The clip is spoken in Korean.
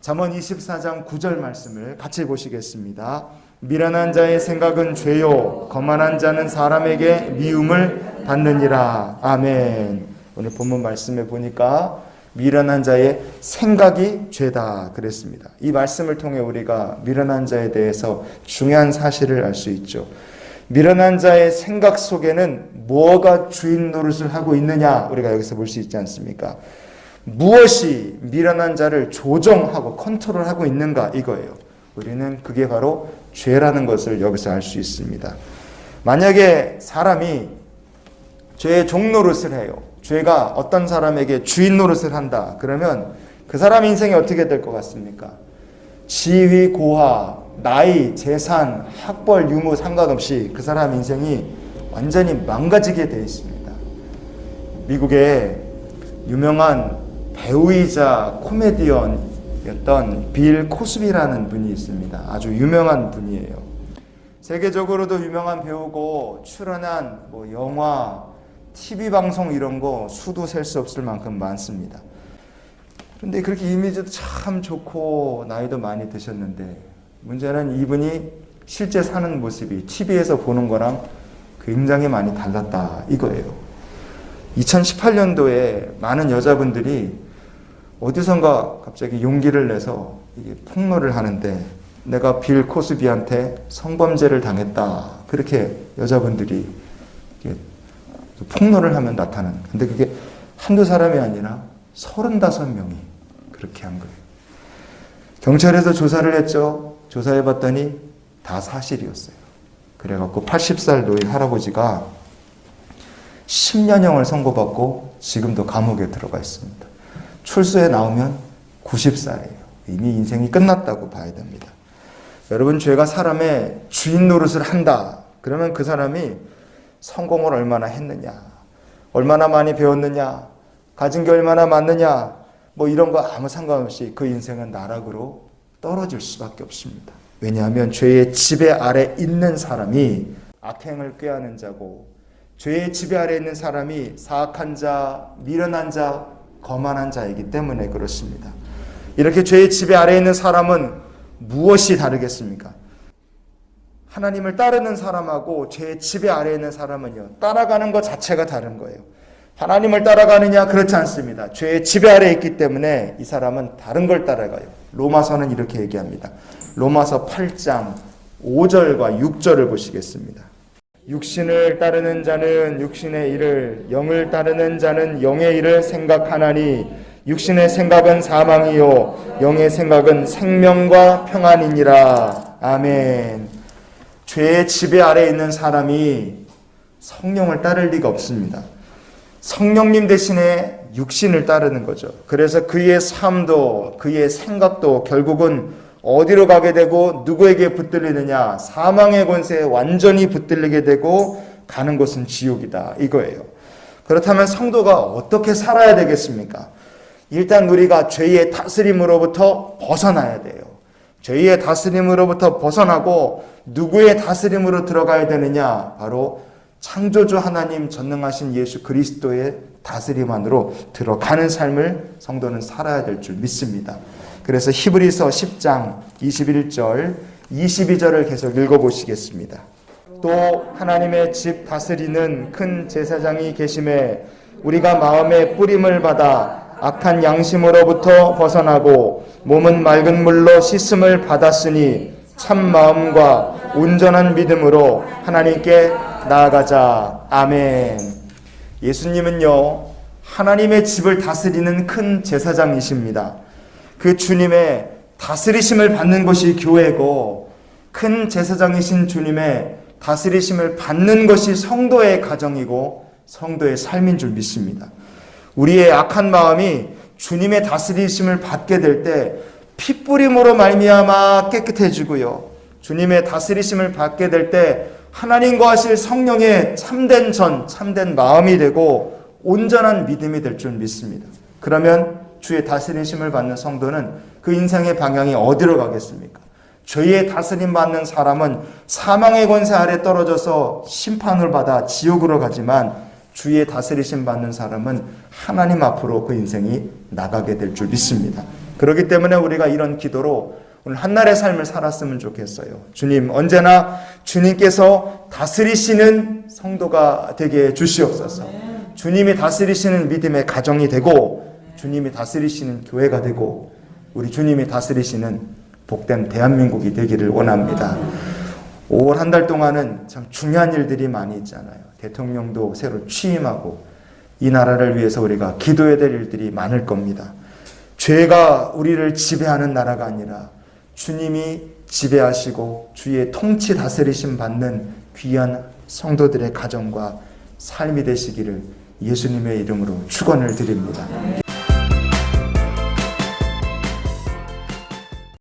잠언 24장 9절 말씀을 같이 보시겠습니다. 미련한 자의 생각은 죄요 거만한 자는 사람에게 미움을 받느니라. 아멘. 오늘 본문 말씀에 보니까 미련한 자의 생각이 죄다 그랬습니다. 이 말씀을 통해 우리가 미련한 자에 대해서 중요한 사실을 알 수 있죠. 미련한 자의 생각 속에는 뭐가 주인 노릇을 하고 있느냐 우리가 여기서 볼 수 있지 않습니까? 무엇이 미련한 자를 조정하고 컨트롤하고 있는가 이거예요. 우리는 그게 바로 죄라는 것을 여기서 알 수 있습니다. 만약에 사람이 죄의 종노릇을 해요. 죄가 어떤 사람에게 주인 노릇을 한다. 그러면 그 사람 인생이 어떻게 될 것 같습니까? 지위, 고하, 나이, 재산, 학벌, 유무 상관없이 그 사람 인생이 완전히 망가지게 되어 있습니다. 미국의 유명한 배우이자 코미디언이었던 빌 코스비라는 분이 있습니다. 아주 유명한 분이에요. 세계적으로도 유명한 배우고 출연한 영화, TV 방송 이런 거 수도 셀 수 없을 만큼 많습니다. 그런데 그렇게 이미지도 참 좋고 나이도 많이 드셨는데 문제는 이분이 실제 사는 모습이 TV에서 보는 거랑 굉장히 많이 달랐다 이거예요. 2018년도에 많은 여자분들이 어디선가 갑자기 용기를 내서 이게 폭로를 하는데 내가 빌 코스비한테 성범죄를 당했다. 그렇게 여자분들이 폭로를 하면 나타나는. 근데 그게 한두 사람이 아니라 35명이 그렇게 한 거예요. 경찰에서 조사를 했죠. 조사해봤더니 다 사실이었어요. 그래갖고 80살 노인 할아버지가 10년형을 선고받고 지금도 감옥에 들어가 있습니다. 출소에 나오면 90살이에요. 이미 인생이 끝났다고 봐야 됩니다. 여러분, 죄가 사람의 주인 노릇을 한다. 그러면 그 사람이 성공을 얼마나 했느냐, 얼마나 많이 배웠느냐, 가진 게 얼마나 많느냐, 이런 거 아무 상관없이 그 인생은 나락으로 떨어질 수밖에 없습니다. 왜냐하면 죄의 지배 아래 있는 사람이 악행을 꾀하는 자고, 죄의 지배 아래 있는 사람이 사악한 자, 미련한 자, 거만한 자이기 때문에 그렇습니다. 이렇게 죄의 지배 아래 있는 사람은 무엇이 다르겠습니까? 하나님을 따르는 사람하고 죄의 지배 아래에 있는 사람은요, 따라가는 것 자체가 다른 거예요. 하나님을 따라가느냐? 그렇지 않습니다. 죄의 지배 아래에 있기 때문에 이 사람은 다른 걸 따라가요. 로마서는 이렇게 얘기합니다. 로마서 8장 5절과 6절을 보시겠습니다. 육신을 따르는 자는 육신의 일을, 영을 따르는 자는 영의 일을 생각하나니 육신의 생각은 사망이요 영의 생각은 생명과 평안이니라. 아멘. 죄의 지배 아래에 있는 사람이 성령을 따를 리가 없습니다. 성령님 대신에 육신을 따르는 거죠. 그래서 그의 삶도 그의 생각도 결국은 어디로 가게 되고 누구에게 붙들리느냐? 사망의 권세에 완전히 붙들리게 되고 가는 곳은 지옥이다 이거예요. 그렇다면 성도가 어떻게 살아야 되겠습니까? 일단 우리가 죄의 다스림으로부터 벗어나야 돼요. 죄의 다스림으로부터 벗어나고 누구의 다스림으로 들어가야 되느냐? 바로 창조주 하나님 전능하신 예수 그리스도의 다스림 안으로 들어가는 삶을 성도는 살아야 될 줄 믿습니다. 그래서 히브리서 10장 21절 22절을 계속 읽어보시겠습니다. 또 하나님의 집 다스리는 큰 제사장이 계심에 우리가 마음의 뿌림을 받아 악한 양심으로부터 벗어나고 몸은 맑은 물로 씻음을 받았으니 참 마음과 온전한 믿음으로 하나님께 나아가자. 아멘. 예수님은요, 하나님의 집을 다스리는 큰 제사장이십니다. 그 주님의 다스리심을 받는 것이 교회고, 큰 제사장이신 주님의 다스리심을 받는 것이 성도의 가정이고 성도의 삶인 줄 믿습니다. 우리의 악한 마음이 주님의 다스리심을 받게 될 때 핏부림으로 말미암아 깨끗해지고요, 주님의 다스리심을 받게 될 때 하나님과 하실 성령의 참된 참된 마음이 되고 온전한 믿음이 될 줄 믿습니다. 그러면 주의 다스리심을 받는 성도는 그 인생의 방향이 어디로 가겠습니까? 죄의 다스림 받는 사람은 사망의 권세 아래 떨어져서 심판을 받아 지옥으로 가지만, 주의 다스리심 받는 사람은 하나님 앞으로 그 인생이 나가게 될 줄 믿습니다. 그렇기 때문에 우리가 이런 기도로 오늘 한날의 삶을 살았으면 좋겠어요. 주님, 언제나 주님께서 다스리시는 성도가 되게 해주시옵소서. 주님이 다스리시는 믿음의 가정이 되고, 주님이 다스리시는 교회가 되고, 우리 주님이 다스리시는 복된 대한민국이 되기를 원합니다. 5월 한 달 동안은 참 중요한 일들이 많이 있잖아요. 대통령도 새로 취임하고, 이 나라를 위해서 우리가 기도해야 될 일들이 많을 겁니다. 죄가 우리를 지배하는 나라가 아니라 주님이 지배하시고 주의 통치 다스리심 받는 귀한 성도들의 가정과 삶이 되시기를 예수님의 이름으로 축원을 드립니다.